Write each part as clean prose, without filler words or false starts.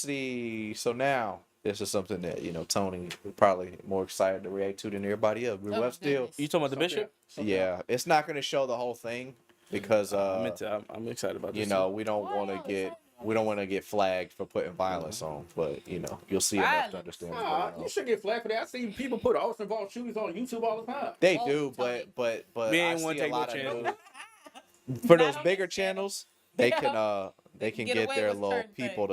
see. So now this is something that Tony is probably more excited to react to than everybody else. But Oh, still, goodness. You talking about the bishop? yeah, it's not going to show the whole thing because I'm excited about this. we don't want to get flagged for putting violence on, but you'll see enough to Violence. understand what's going on. You should get flagged for that. I see people put Austin involved shootings on YouTube all the time. They Oh, do, Tony. but We I ain't wanna see a take no lot of chances. news. For Not those on bigger this channel. channels, they can Get get away their with little certain people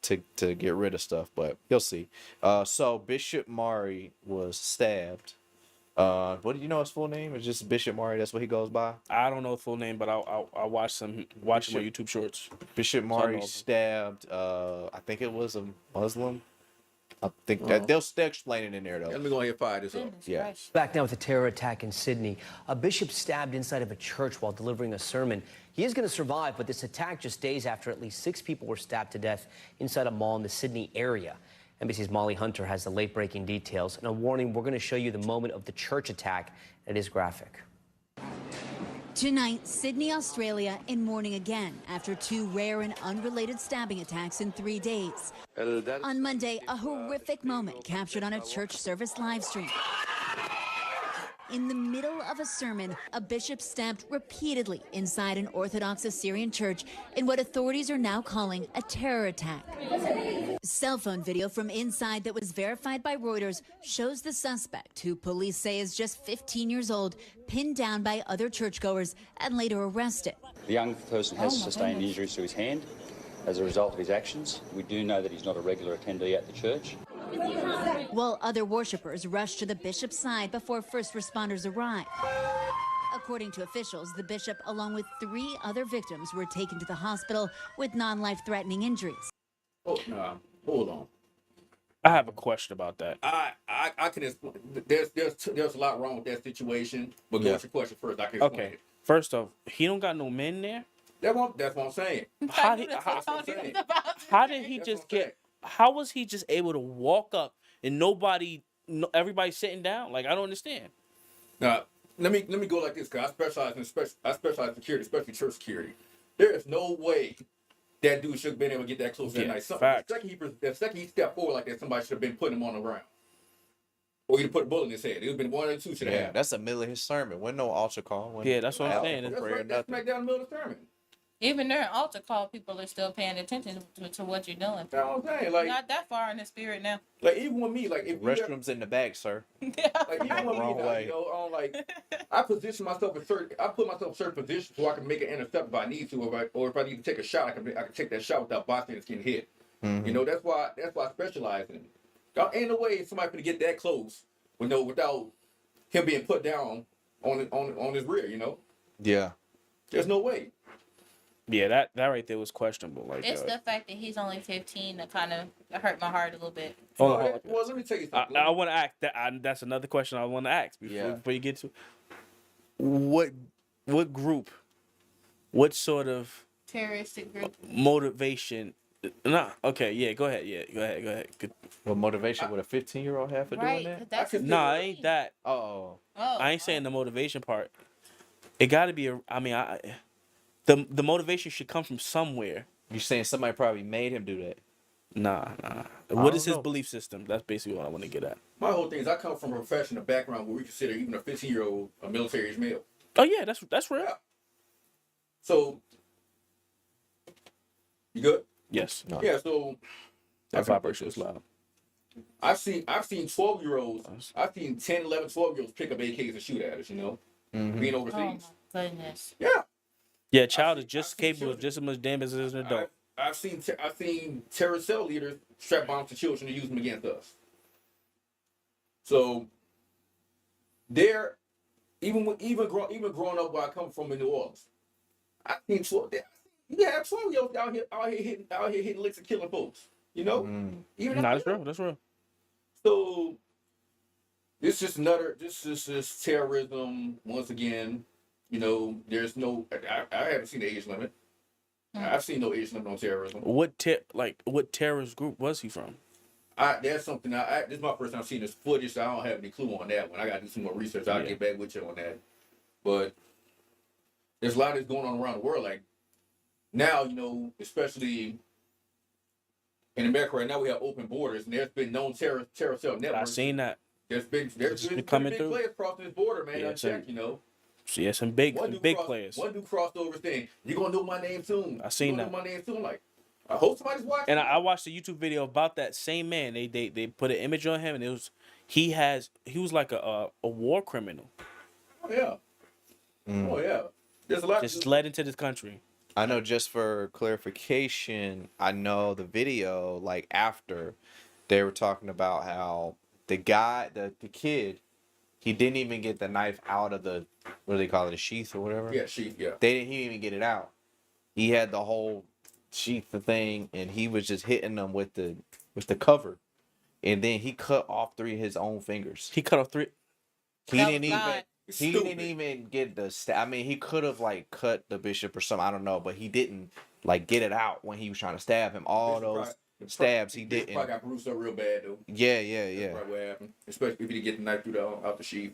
things. to get rid of stuff, but you'll see. So Bishop Mari was stabbed. What do you know his full name? It's just Bishop Mari. That's what he goes by. I don't know the full name, but I watched some him on YouTube Shorts. Bishop I Mari know him. stabbed. I think it was a Muslim. I think that they'll explain it in there though. Let me go ahead and fire this up. Goodness Yeah. gracious. Back now with a terror attack in Sydney. A bishop stabbed inside of a church while delivering a sermon. He is going to survive, but this attack just days after at least 6 people were stabbed to death inside a mall in the Sydney area. NBC's Molly Hunter has the late-breaking details. And a warning, we're going to show you the moment of the church attack. It is graphic. Tonight, Sydney, Australia, in mourning again after 2 rare and unrelated stabbing attacks in 3 days. On Monday, a horrific moment captured on a church service live stream. In the middle of a sermon, a bishop stabbed repeatedly inside an Orthodox Assyrian church in what authorities are now calling a terror attack. Cell phone video from inside that was verified by Reuters shows the suspect, who police say is just 15 years old, pinned down by other churchgoers and later arrested. The young person has Oh, my sustained goodness. injuries to his hand as a result of his actions. We do know that he's not a regular attendee at the church. While other worshippers rushed to the bishop's side before first responders arrived. According to officials, the bishop, along with 3 other victims, were taken to the hospital with non-life-threatening injuries. Oh, no, hold on. I have a question about that. I can explain. There's a lot wrong with that situation. But go with your question first. I can explain Okay, it. first off, he don't got no men there. That's what I'm saying. How That's did, what how, Tony was about to how say. did he That's just what I'm get? How was he just able to walk up and everybody sitting down? Like, I don't understand. Now, let me go like this, because I specialize in security, especially church security. There is no way that dude should have been able to get that close that Yeah, night. facts. The second he stepped forward like that, somebody should have been putting him on the ground. Or he'd put a bullet in his head. It would have been one of the two should have Yeah, happened. that's the middle of his sermon. Wasn't no altar call. Wasn't Yeah, that's what I'm altar saying. That's prayer, right. That's nothing. smack down in the middle of the sermon. Even during altar call, people are still paying attention to what you're doing. That's what I'm saying. Like, Not that far in the spirit now. like even with me, like if you ever- Restrooms in the back, sir. like even with me, Wrong like, way. you know, like I position myself in certain. I put myself in certain positions so I can make an intercept if I need to, or if I need to take a shot, I can take that shot without bystanders getting hit. Mhm. You know, that's why I specialize in. Ain't no way somebody gonna get that close without him being put down on his rear. You know, Yeah. there's no way. Yeah, that right there was questionable. Like, It's the fact that he's only 15 that kind of hurt my heart a little bit. hold on. Well, let me tell you something. I want to ask that. That's another question I want to ask before you get to. What group? What sort of Terroristic group. motivation? Nah. Okay. Yeah. Go ahead. Yeah. Go ahead. Good. What motivation would a 15-year-old have for Right. doing 'cause that? That's could- Nah, ain't that. Oh. Oh, I ain't saying the motivation part. It got to be the motivation should come from somewhere. You saying somebody probably made him do that? Nah. What is don't his know. belief system? That's basically what I want to get at. My whole thing is I come from a professional background where we consider even a 15-year-old a military age male. Oh yeah, that's real. Yeah. So, you good? Yes. No. Yeah. So That vibration is loud. I've seen 12-year-olds. I've seen 10, 11, 12-year-olds pick up AKs and shoot at us. You know, being oh overseas. my goodness. Yeah. Yeah, a child is I've just seen capable of children. just as much damage as an adult. I've seen terrorist cell leaders strap bombs to children and use them against us. So there, even growing up where I come from in New Orleans, I seen 12-year-olds out here hitting licks and killing folks. You know, even Nah, that's real. That's real. So this is just terrorism once again. You know, there's no. I haven't seen the age limit. I've seen no age limit on terrorism. What terrorist group was he from? That's something. This is my first time seeing this footage. So I don't have any clue on that one. I got to do some more research. I'll get back with you on that. But there's a lot that's going on around the world. Like now, you know, especially In America right now, we have open borders, and there's been known terror cell networks. I seen that. There's been coming big through. players crossing this border, man. Yeah, Unchecked, you know. Yeah, some big players. One dude crossed over saying, "You gonna know my name soon." I seen that. Know my name soon. Like, I hope somebody's watching. And I watched a YouTube video about that same man. They put an image on him, and it was he was like a war criminal. Oh yeah. Oh yeah. There's a lot. Just led into this country. I know, just for clarification, I know the video, like, after they were talking about how the guy, the kid, he didn't even get the knife out of the, what do they call it, a sheath or whatever? Yeah, sheath, yeah. He didn't even get it out. He had the whole sheath thing, and he was just hitting them with the cover. And then he cut off 3 of his own fingers. He cut off 3. He That didn't was even. God. He didn't even get the I mean, he could have like cut the bishop or something. I don't know, but he didn't like get it out when he was trying to stab him. All those stabs he didn't. Probably got bruised up real bad though. Yeah. That's probably what happened. Especially if he didn't get the knife through out the sheath.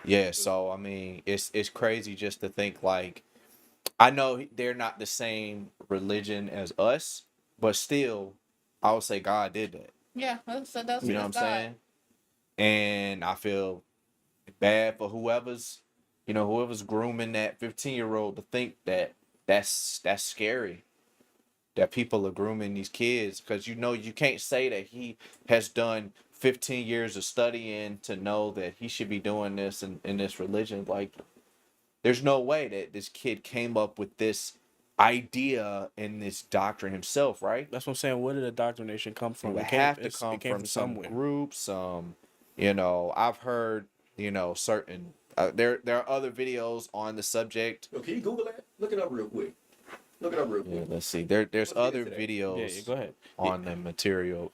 Yeah. So I mean, it's crazy just to think like, I know they're not the same religion as us, but still, I would say God did that. Yeah, that's You know what I'm saying? And I feel bad for whoever's grooming that 15-year-old to think that that's scary, that people are grooming these kids, because you can't say that he has done 15 years of studying to know that he should be doing this in this religion. Like, there's no way that this kid came up with this idea and this doctrine himself, right? That's what I'm saying. Where did the doctrination come from? It would have to come from some group, I've heard, certain, there are other videos on the subject. Yo, can you Google that? Look it up real quick. Yeah, let's see. There's other videos Yeah, go ahead. on the material.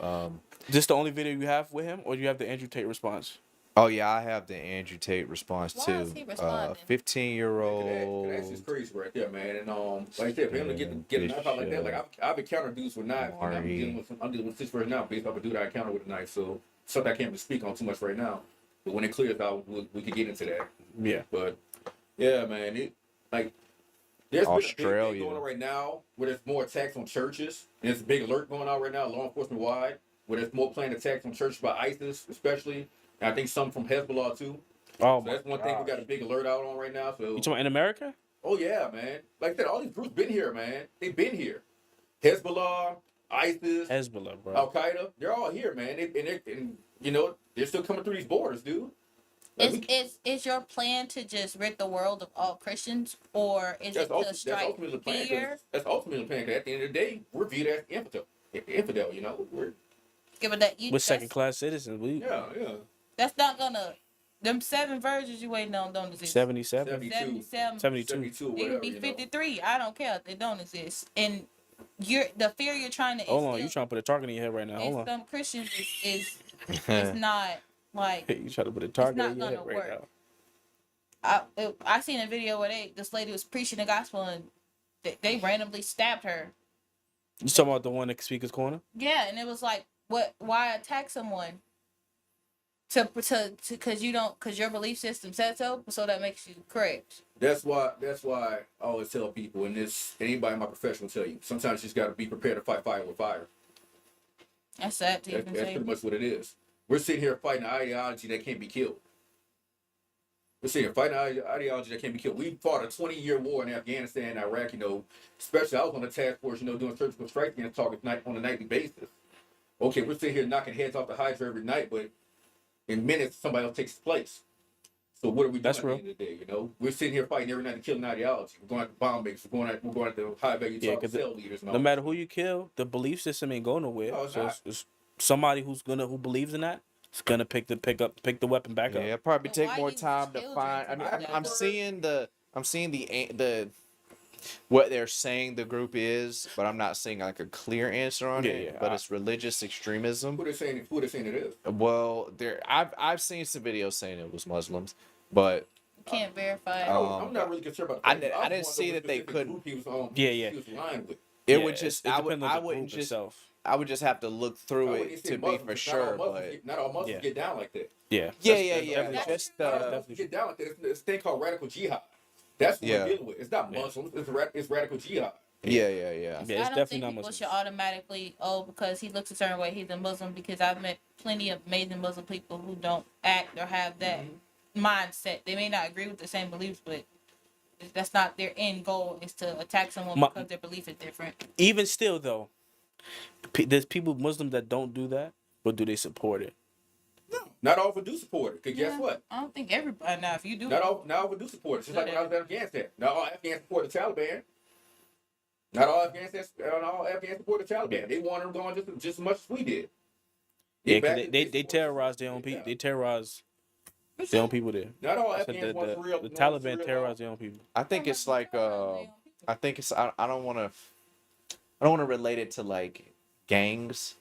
Is this the only video you have with him, or do you have the Andrew Tate response? Oh yeah, I have the Andrew Tate response Why too. is he responding? 15-year-old. That's just crazy right there, man. And like I said, for him to get a knife out like that, like I've encountered dudes with knives. And I'm dealing with this right now based off a dude I encountered with a knife. So something I can't really speak on too much right now. But when it clears out, we could get into that. Yeah. But yeah, man, there's been a big thing Australia going on right now where there's more attacks on churches. And there's a big alert going on right now, law enforcement wide, where there's more planned attacks on churches by ISIS, especially. And I think some from Hezbollah too. Oh, so that's one thing we got a big alert out on right now. So you talking about in America? Oh yeah, man. Like I said, all these groups been here, man. They've been here. Hezbollah, ISIS, bro. Al Qaeda, they're all here, man. And they're still coming through these borders, dude. Like Is your plan to just rid the world of all Christians, or is it to strike fear? That's ultimately the plan. Because at the end of the day, we're viewed as infidel. We're we're second-class citizens. Yeah. That's not gonna. Them 7 virgins you waiting on don't exist. 77, 72. It could be 53. I don't care. They don't exist. And the fear you're trying to. Hold on, you trying to put a target in your head right now? Hold on. Some Christians is not like. You trying to put a target in your head right work. now? I seen a video where this lady was preaching the gospel and they randomly stabbed her. You talking about the one at Speaker's Corner? Yeah, and it was like, what? Why attack someone? Because your belief system said so that makes you correct. That's why I always tell people, and anybody in my profession will tell you, sometimes you just got to be prepared to fight fire with fire. That's sad to even That's say. pretty much what it is. We're sitting here fighting an ideology that can't be killed. We're sitting here fighting an ideology that can't be killed. We fought a 20-year war in Afghanistan and Iraq, especially I was on the task force, doing surgical strike against targets on a nightly basis. Okay, we're sitting here knocking heads off the Hydra every night, but in minutes, somebody else takes its place. So what are we doing at the end of the day? We're sitting here fighting every night to kill an ideology. We're going after bomb makers. We're going after high value cell leaders. No matter who you kill, the belief system ain't going nowhere. No, it's somebody who believes in that is gonna pick the weapon back up. Yeah, it'll probably take more time to find. I mean, I'm seeing the what they're saying the group is, but I'm not seeing like a clear answer on it. Yeah, but it's religious extremism. Who they saying it is? Well, I've seen some videos saying it was Muslims, but Can't verify. I'm not really concerned about. I didn't see that they couldn't. He was lying with. It would just. I wouldn't just. I would just have to look through it to be for sure. But not all Muslims get down like that. Yeah. Just get down like that. It's a thing called radical jihad. That's what we're dealing with. It's not Muslims. It's radical jihad. Yeah. Yeah, it's I don't definitely think not people Muslims. should automatically, because he looks a certain way, he's a Muslim, because I've met plenty of amazing Muslim people who don't act or have that mindset. They may not agree with the same beliefs, but that's not their end goal, is to attack someone because their belief is different. Even still, though, there's people, Muslims, that don't do that, but do they support it? No, not all of them do support it. Because guess what? I don't think everybody, now if you do. Not all of them do support it. Just like when I was in Afghanistan. Not all Afghans support the Taliban. Not all Afghans support the Taliban. They wanted them going just as much as we did. Yeah, because they terrorize their own people. They terrorize their own people there. Not all That's what Afghans want for real. the Taliban terrorize their own people. I think it's like I think it's I don't want to relate it to like gangs,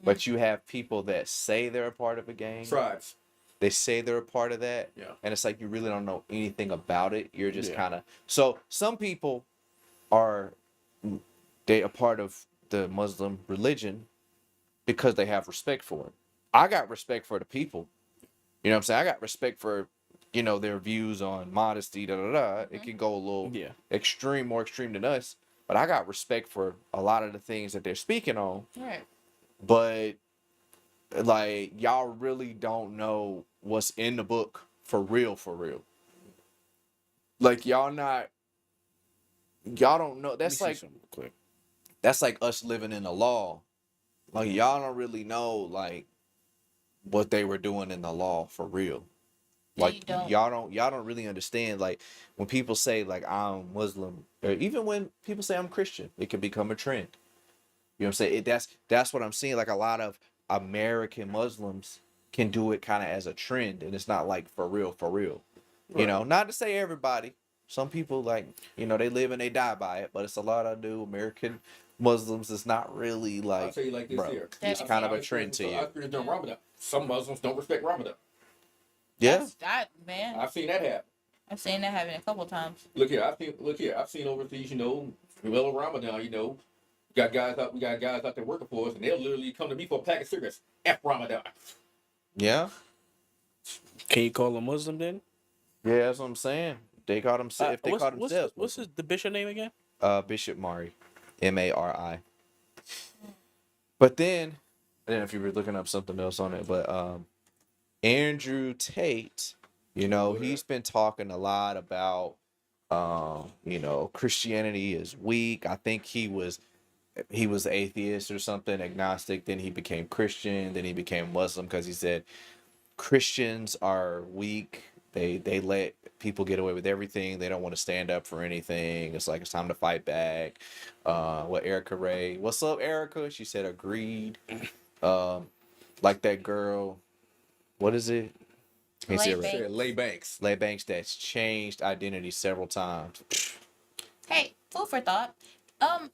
but you have people that say they're a part of a gang. Tribes. They say they're a part of that. Yeah. And it's like you really don't know anything about it. You're just kind of so some people are they a part of the Muslim religion because they have respect for it. I got respect for the people. You know what I'm saying? I got respect for, their views on modesty, It can go a little more extreme than us. But I got respect for a lot of the things that they're speaking on. Right. But like y'all really don't know what's in the book for real. Like y'all don't know. That's like us living in the law. Like y'all don't really know like what they were doing in the law for real. Like y'all don't really understand. Like when people say like I'm Muslim, or even when people say I'm Christian, it can become a trend. You know what I'm saying? That's what I'm seeing. Like a lot of American Muslims can do it kind of as a trend, and it's not like for real. Right. Not to say everybody. Some people like they live and they die by it, but it's a lot of new American Muslims. It's not really like. I'll tell you like this here. It's kind of a trend to you. Ramadan. Some Muslims don't respect Ramadan. Yeah. Man. I've seen that happen. I've seen that happen a couple of times. Look here. I've seen overseas. Middle of Ramadan. We got guys out there working for us, and they'll literally come to me for a pack of cigarettes. F Ramadan. Yeah. Can you call a Muslim then? Yeah, that's what I'm saying. They call them if they call themselves. What's the bishop name again? Bishop Mari, Mari. But then, I don't know if you were looking up something else on it, but Andrew Tate, he's been talking a lot about, Christianity is weak. I think he was atheist or something, agnostic. Then he became Christian. Then he became Muslim because he said Christians are weak. They let people get away with everything. They don't want to stand up for anything. It's like it's time to fight back. Erica Ray? What's up, Erica? She said agreed. Like that girl. What is it? Lay Banks. Lay Banks that's changed identity several times. Hey, food for thought.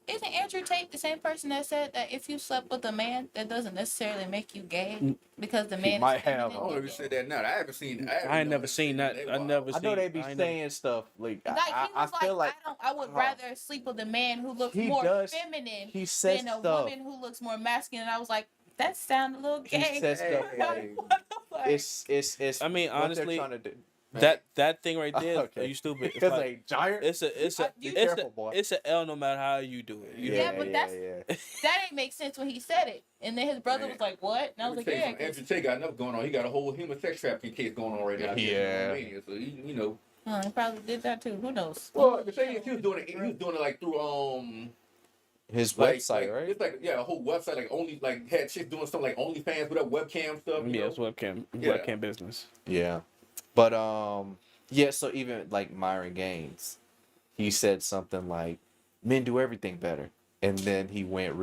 Isn't Andrew Tate the same person that said that if you slept with a man, that doesn't necessarily make you gay because the man might have. I don't know if you said that now. I haven't seen. I ain't never seen that. I know they be saying stuff like I feel like I would rather sleep with a man who looks more feminine than a woman who looks more masculine. And I was like, that sounds a little gay. He says stuff like it's. I mean, honestly, what they're trying to do. That thing right there, okay. Are you stupid? Because a giant. It's a L no matter how you do it. But that ain't make sense when he said it. And then his brother was like, "What?" And I was like, "Yeah." Andrew Tate got enough going on. He got a whole human sex trafficking case going on right now. Yeah. So he he probably did that too. Who knows? Well, the thing is, he was doing it like through his website, right? It's like a whole website, like only like had chicks doing stuff like OnlyFans with that webcam stuff. It's webcam business. Yeah. But so even like Myron Gaines, he said something like men do everything better. And then he went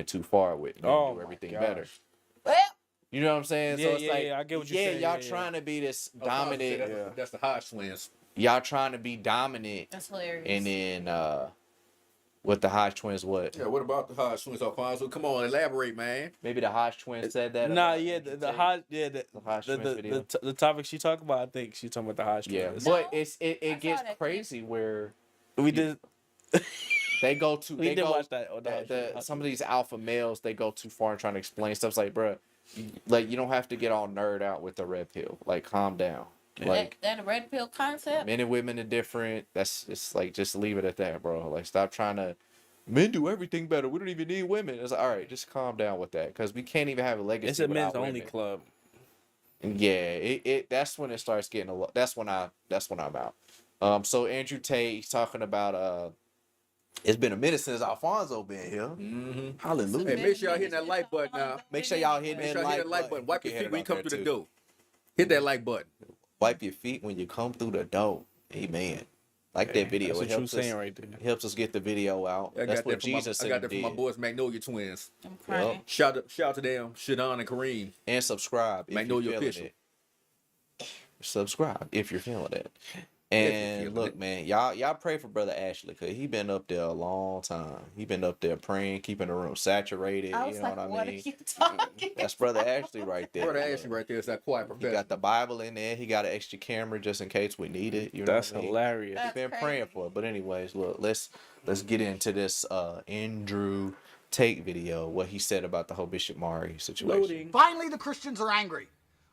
too far with men do everything better. Well, you know what I'm saying? So it's like I get what you're saying. Y'all trying to be this dominant. That's the Hodge twins. Y'all trying to be dominant. That's hilarious. And then with the Hodge twins, what? Yeah, what about the Hodge twins, Alfonso? Come on, elaborate, man. Maybe the Hodge twins said that. The Hodge, the Hodge twins video. The topic she talked about, I think she talking about the Hodge twins. Yeah, but it gets crazy where we did. They go too. We they did go, watch that. Some of these alpha males, they go too far in trying to explain stuff. It's like, bro, like you don't have to get all nerd out with the red pill. Like, calm down. Like that a red pill concept. Men and women are different. It's like just leave it at that, bro. Like, stop trying to Men do everything better. We don't even need women. It's like, all right, just calm down with that, because we can't even have a legacy. It's a men's without only women. club. Yeah, it that's when it starts getting a lot. That's when I'm out. So Andrew Tate, he's talking about it's been a minute since Alfonso been here. Mm-hmm. Hallelujah. Hey, make sure y'all hit that like button now. Make sure y'all hit Make that sure y'all hit that like button. Wipe You your can feet when you hit it come out through the there, door. Hit that like button. Wipe your feet when you come through the door. Amen. Like that video. That's It a true helps saying us. right there. It helps us get the video out. That's what Jesus said. I got that he from my did. boys, Magnolia Twins. I'm crying. Shout out to them, Shadon and Kareem. And subscribe if Magnolia you're feeling official. it. Subscribe if you're feeling it. If you're And feeling look, it. man, y'all pray for Brother Ashley, because he been up there a long time. He been up there praying, keeping the room saturated. I was You know like, what I mean? are you talking? That's Brother Ashley right there. Brother Ashley right there is that quiet He professor. got the Bible in there. He got an extra camera just in case we need it. You know That's what I mean? hilarious. He's been That's praying crazy. for it. But anyways, look, let's get into this Andrew Tate video, what he said about the whole Bishop Mari situation. Loading. Finally, the Christians are angry.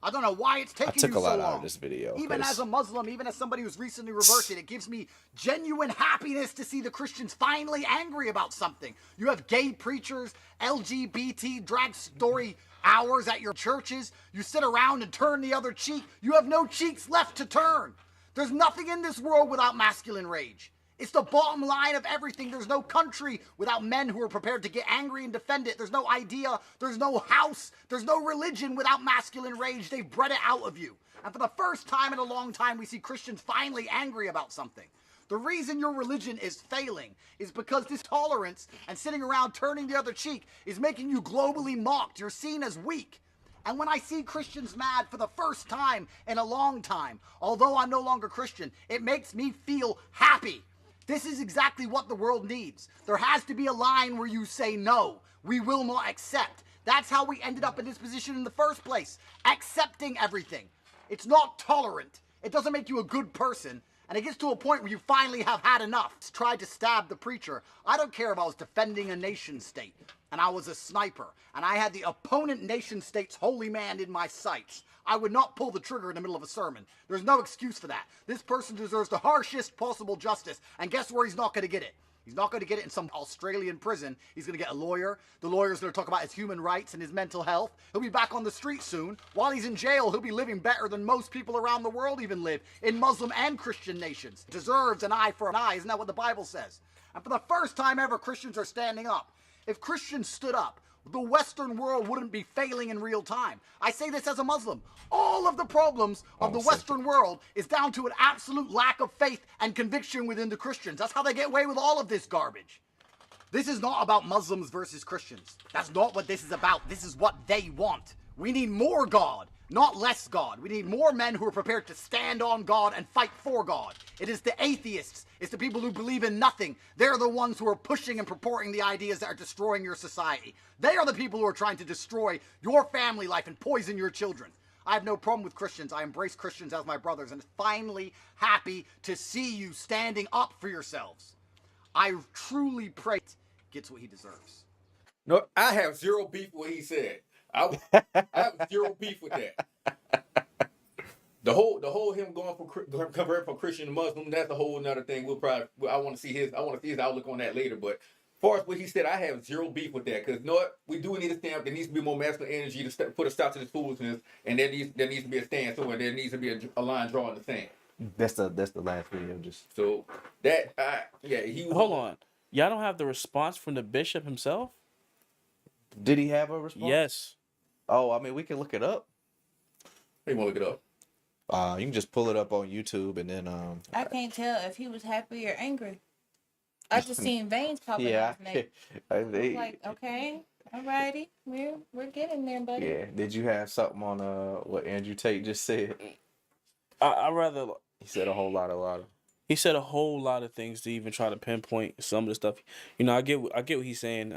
I don't know why it's I taking took you a lot so out long. of this video. Even 'cause as a Muslim, even as somebody who's recently reverted, it gives me genuine happiness to see the Christians finally angry about something. You have gay preachers, LGBT drag story hours at your churches. You sit around and turn the other cheek. You have no cheeks left to turn. There's nothing in this world without masculine rage. It's the bottom line of everything. There's no country without men who are prepared to get angry and defend it. There's no idea. There's no house. There's no religion without masculine rage. They've bred it out of you. And for the first time in a long time, we see Christians finally angry about something. The reason your religion is failing is because this tolerance and sitting around turning the other cheek is making you globally mocked. You're seen as weak. And when I see Christians mad for the first time in a long time, although I'm no longer Christian, it makes me feel happy. This is exactly what the world needs. There has to be a line where you say, no, we will not accept. That's how we ended up in this position in the first place. Accepting everything. It's not tolerant. It doesn't make you a good person. And it gets to a point where you finally have had enough. Tried to stab the preacher. I don't care if I was defending a nation state and I was a sniper and I had the opponent nation state's holy man in my sights. I would not pull the trigger in the middle of a sermon. There's no excuse for that. This person deserves the harshest possible justice. And guess where he's not going to get it? He's not going to get it in some Australian prison. He's going to get a lawyer. The lawyer's going to talk about his human rights and his mental health. He'll be back on the street soon. While he's in jail, he'll be living better than most people around the world even live in Muslim and Christian nations. Deserves an eye for an eye. Isn't that what the Bible says? And for the first time ever, Christians are standing up. If Christians stood up, the Western world wouldn't be failing in real time. I say this as a Muslim. All of the problems of the Western world is down to an absolute lack of faith and conviction within the Christians. That's how they get away with all of this garbage. This is not about Muslims versus Christians. That's not what this is about. This is what they want. We need more God, not less God. We need more men who are prepared to stand on God and fight for God. It is the atheists. It's the people who believe in nothing. They're the ones who are pushing and purporting the ideas that are destroying your society. They are the people who are trying to destroy your family life and poison your children. I have no problem with Christians. I embrace Christians as my brothers, and finally happy to see you standing up for yourselves. I truly pray gets what he deserves. No, I have zero beef with what he said. I have zero beef with that. The whole him going from convert from Christian to Muslim, that's a whole another thing. I want to see his outlook on that later. But as far as what he said, I have zero beef with that, because you know what, we do need a stand. There needs to be more masculine energy to put a stop to this foolishness, and there needs to be a stand somewhere. There needs to be a line drawn in the sand. That's the last video. Just So that he was, Hold on. Y'all don't have the response from the bishop himself? did he have a response? Yes. Oh, I mean, we can look it up. Hey, want to look it up? You can just pull it up on YouTube and then I can't tell if he was happy or angry. I just seen veins popping out his neck. I was like, okay, alrighty, we're getting there, buddy. Yeah. Did you have something on what Andrew Tate just said? I rather He said a whole lot of. he said a whole lot of things to even try to pinpoint some of the stuff. You know, I get what he's saying.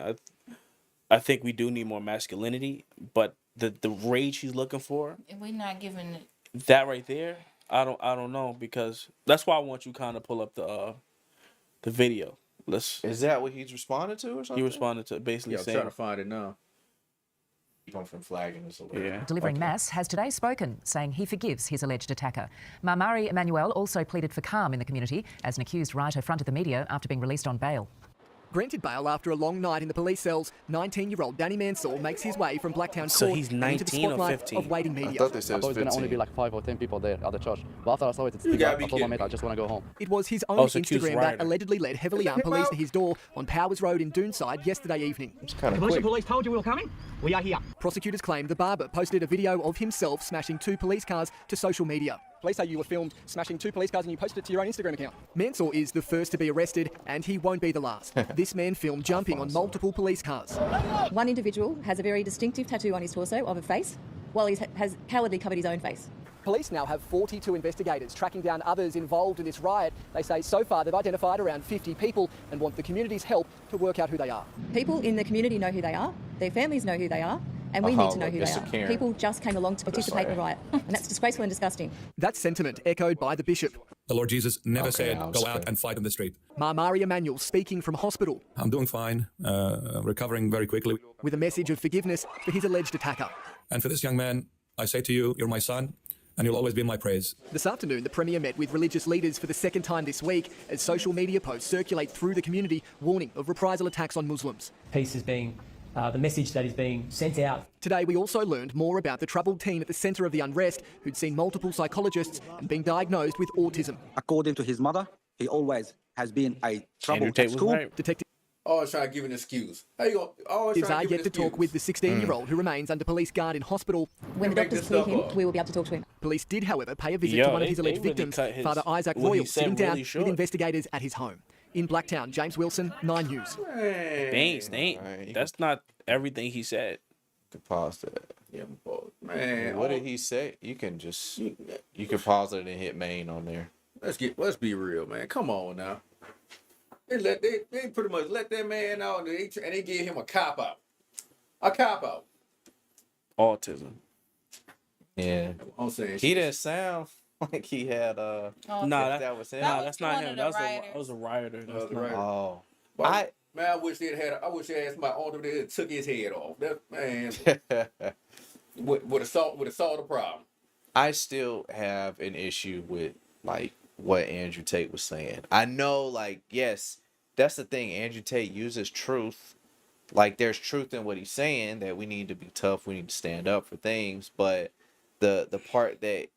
I think we do need more masculinity, but the rage he's looking for, And we're not giving it. that right there, I don't know, because that's why I want you kind of pull up the video. Is that what he's responded to or something? He responded to basically I'm saying, trying to find it now. Keep on from flagging us a little. yeah, Delivering mass, has today spoken, saying he forgives his alleged attacker. Mamari Emmanuel also pleaded for calm in the community as an accused writer fronted the media after being released on bail. Granted bail after a long night in the police cells, 19-year-old Danny Mansour makes his way from Blacktown So Court he's and into the 19 or spotlight 15? of waiting I media. thought they said I it thought was it was going to only be 15. like 5 or 10 people there at the church. But after I saw it, it's big. gotta I be told my kidding mate me. I just want to go home. It was his own Oh, so accused Instagram that rioter. allegedly led heavily armed police to his door on Powers Road in Doonside yesterday evening. It's kind of quick. Police told you we were coming. We are here. Prosecutors claim the barber posted a video of himself smashing 2 police cars to social media. Police say you were filmed smashing 2 police cars and you posted it to your own Instagram account. Mansour is the first to be arrested, and he won't be the last. This man filmed jumping on multiple police cars. One individual has a very distinctive tattoo on his torso of a face, while he has cowardly covered his own face. Police now have 42 investigators tracking down others involved in this riot. They say so far they've identified around 50 people and want the community's help to work out who they are. People in the community know who they are, their families know who they are, and we need to know who they are. People just came along to participate in the riot, and that's disgraceful and disgusting. That sentiment echoed by the bishop. The Lord Jesus never said, I was go out good. and fight in the street. Mari Emanuel speaking from hospital I'm doing fine, recovering very quickly. with a message of forgiveness for his alleged attacker. And for this young man, I say to you, you're my son, and you'll always be in my praise. This afternoon, the Premier met with religious leaders for the second time this week as social media posts circulate through the community warning of reprisal attacks on Muslims. Peace is being the message that is being sent out. Today, we also learned more about the troubled teen at the centre of the unrest who'd seen multiple psychologists and been diagnosed with autism. According to his mother, he always has been a trouble at school. Detectives Always trying to give an excuse. How you gonna always trying are to give yet an to talk excuse? with the 16-year-old who remains under police guard in hospital. When the Make doctors this clear him, stuff up. we will be able to talk to him. Police did, however, pay a visit Yo, to one of his they alleged really victims, cut his- Father Isaac what he Royal, said sitting down really with short. investigators at his home. In Blacktown, James Wilson, 9 News. Thanks, Nate. Right. That's not everything he said. To pause that. Yeah, man. What did he say? You can just you can pause it and hit main on there. Let's be real, man. Come on now. They pretty much let that man out and they gave him a cop out. A cop out. Autism. Yeah. I'm saying He didn't sound like he had Oh, Nah, if that was him. Nah, that's not one him. of the That was a rioter. That's the not- rioter. Oh. Man, I wish they had somebody on there that took his head off. That man would have solved the problem. I still have an issue with like what Andrew Tate was saying. I know, like, yes, that's the thing. Andrew Tate uses truth. Like, there's truth in what he's saying, that we need to be tough, we need to stand up for things. But the part that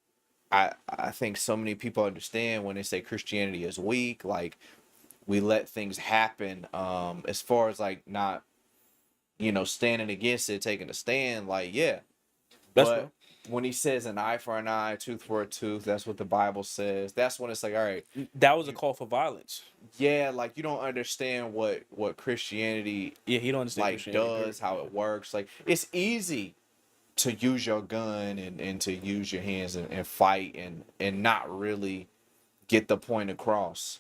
I think so many people understand when they say Christianity is weak, like we let things happen. As far as like not, standing against it, taking a stand, like yeah. That's But right. when he says an eye for an eye, tooth for a tooth, that's what the Bible says. That's when it's like, all right, That was a call for violence. yeah, like you don't understand what Christianity Yeah, he don't understand like Christianity. does, how it works. Like it's easy to use your gun and to use your hands and fight and not really get the point across.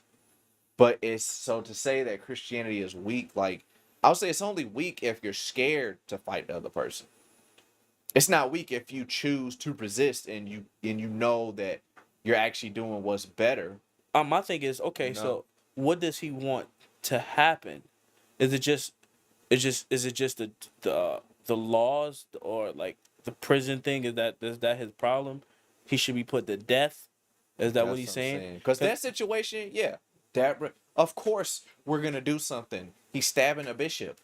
But it's so to say that Christianity is weak, like I would say it's only weak if you're scared to fight the other person. It's not weak if you choose to resist and you know that you're actually doing what's better. My thing is, okay, No. so what does he want to happen? Is it just the laws or like the prison thing? Is that his problem? He should be put to death. Is that what he's saying? Because that situation, yeah, of course we're gonna do something. He's stabbing a bishop,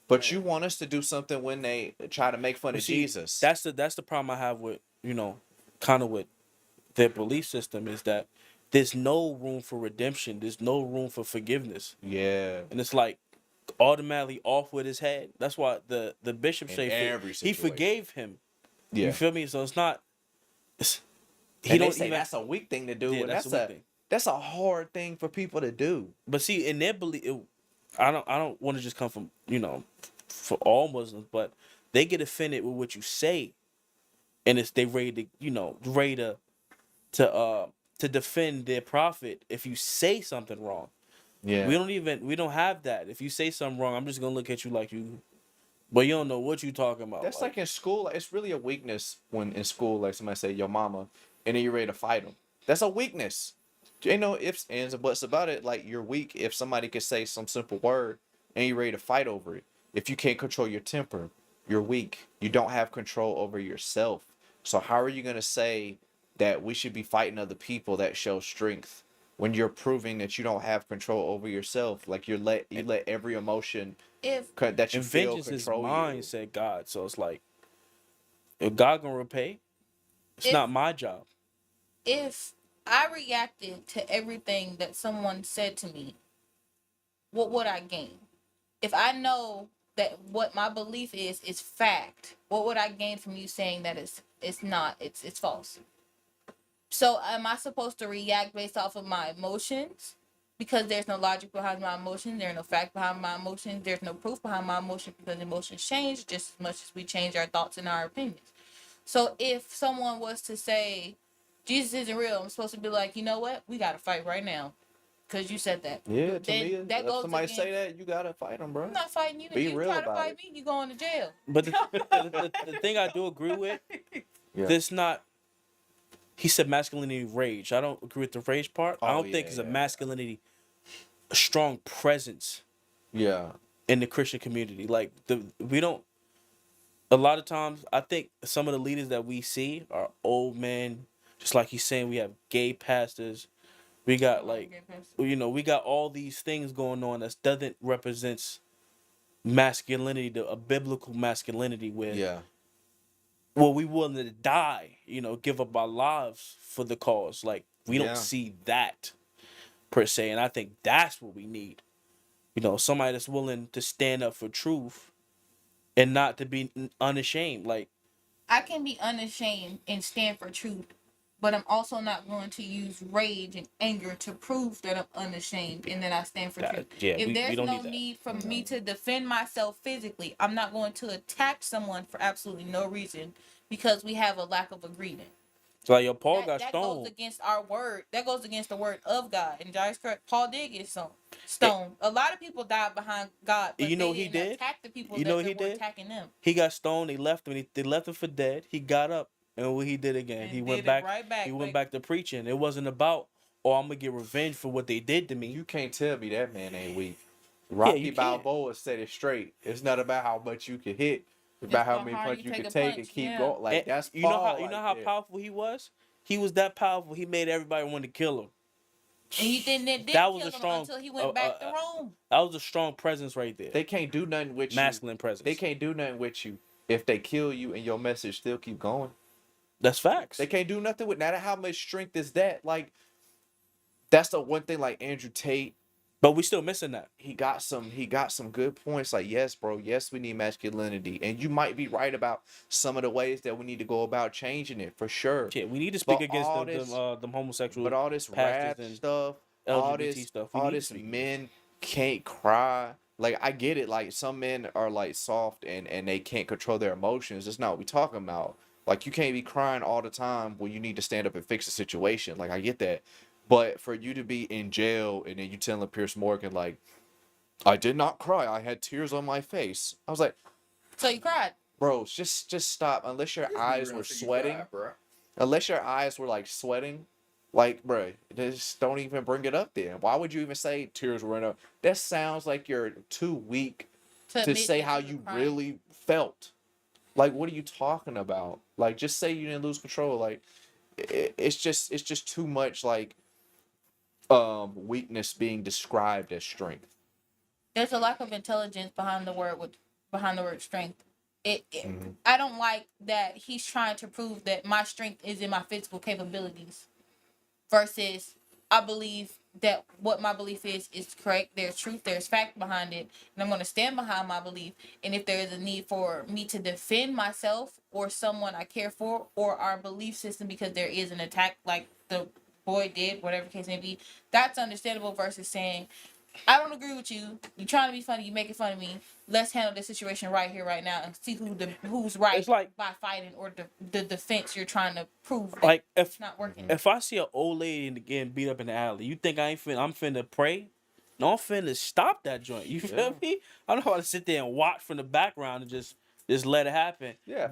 but you want us to do something when they try to make fun But of see, Jesus. That's the problem I have with kind of with their belief system is that there's no room for redemption. There's no room for forgiveness. Yeah, And it's like automatically off with his head. That's why the bishop In say every he situation. forgave him. yeah. You feel me? So it's not. He And they don't say even. that's a weak thing to do. Yeah, and that's that's a weak a thing. that's a hard thing for people to do. But see, in their belief, I don't want to just come from for all Muslims, but they get offended with what you say, and it's they ready to defend their prophet if you say something wrong. Yeah, We don't have that. If you say something wrong, I'm just gonna look at you like you, but you don't know what you talking about. that's like in school. It's really a weakness when in school, like somebody say your mama, and then you're ready to fight them. That's a weakness. Ain't no ifs, ands, or buts about it. Like you're weak if somebody could say some simple word and you're ready to fight over it. If you can't control your temper, you're weak. You don't have control over yourself. So how are you gonna say that we should be fighting other people that show strength when you're proving that you don't have control over yourself. Like you let every emotion that you and feel vengeance is control mine, you. said God. So it's like, if God gonna repay, it's not my job. If I reacted to everything that someone said to me, what would I gain? If I know that what my belief is fact, what would I gain from you saying that it's not, it's false? So am I supposed to react based off of my emotions? Because there's no logic behind my emotions, there's no fact behind my emotions, there's no proof behind my emotions, because emotions change just as much as we change our thoughts and our opinions. So if someone was to say, Jesus isn't real, I'm supposed to be like, you know what? We got to fight right now. Because you said that. Yeah, to me, that if goes somebody against, say that, you gotta fight them, bro. I'm not fighting you. Be If you real try to about fight it. me, you going to jail. But the thing I do agree with, this not. He said masculinity rage. I don't agree with the rage part. I don't think it's a masculinity, a strong presence. Yeah. In the Christian community, like we don't. A lot of times, I think some of the leaders that we see are old men. Just like he's saying, we have gay pastors. We got we got all these things going on that doesn't represents masculinity, a biblical masculinity where we willing to die, give up our lives for the cause. Like we don't see that per se, and I think that's what we need. Somebody that's willing to stand up for truth and not to be unashamed. Like I can be unashamed and stand for truth, but I'm also not going to use rage and anger to prove that I'm unashamed and that I stand for truth. If there's no need for me to defend myself physically, I'm not going to attack someone for absolutely no reason because we have a lack of agreement. So like Paul got that stoned. Goes against our word. That goes against the word of God. And Josh correct. Paul did get stoned. A lot of people died behind God, but he didn't did? attack the people he were did? attacking them. He got stoned. They left him. They left him for dead. He got up, and what he did again, he went back. He went back to preaching. It wasn't about, I'm gonna get revenge for what they did to me. You can't tell me that man ain't weak. Rocky Balboa said it straight. It's not about how much you can hit. It's about how many punches you can take and keep going. Like that's Paul. You know how powerful he was. He was that powerful. He made everybody want to kill him. And he didn't that was kill a strong, him until he went back to Rome. That was a strong presence right there. They can't do nothing with masculine presence. They can't do nothing with you if they kill you and your message still keep going. That's facts. They can't do nothing with that. How much strength is that? Like, that's the one thing. Like Andrew Tate. But we still missing that. He got some good points. Like, yes, bro. Yes, we need masculinity. And you might be right about some of the ways that we need to go about changing it, for sure. Yeah, we need to speak against them homosexual. But all this rap stuff, LGBT all this men can't cry. Like, I get it. Like, some men are, like, soft and they can't control their emotions. That's not what we talking about. Like, you can't be crying all the time when you need to stand up and fix a situation. Like, I get that. But for you to be in jail and then you telling Pierce Morgan, like, I did not cry. I had tears on my face. I was like, so you cried? Bro, just stop. Unless your eyes were sweating. Unless your eyes were, like, sweating. Like, bro, just don't even bring it up then. Why would you even say tears were running up? That sounds like you're too weak to say how you really felt. Like, what are you talking about? Like, just say you didn't lose control. Like, it's just too much, like, weakness being described as strength. There's a lack of intelligence behind the word strength. I don't like that he's trying to prove that my strength is in my physical capabilities versus I believe that what my belief is correct. There's truth, there's fact behind it, and I'm going to stand behind my belief. And if there is a need for me to defend myself or someone I care for or our belief system because there is an attack like the boy did, whatever case may be, that's understandable versus saying, I don't agree with you. You're trying to be funny. You're making fun of me. Let's handle this situation right here, right now, and see who's right by fighting or the defense you're trying to prove. That it's not working. If I see an old lady getting beat up in the alley, you think I'm finna pray? No, I'm finna stop that joint. You feel me? I don't know how to sit there and watch from the background and just let it happen. Yeah.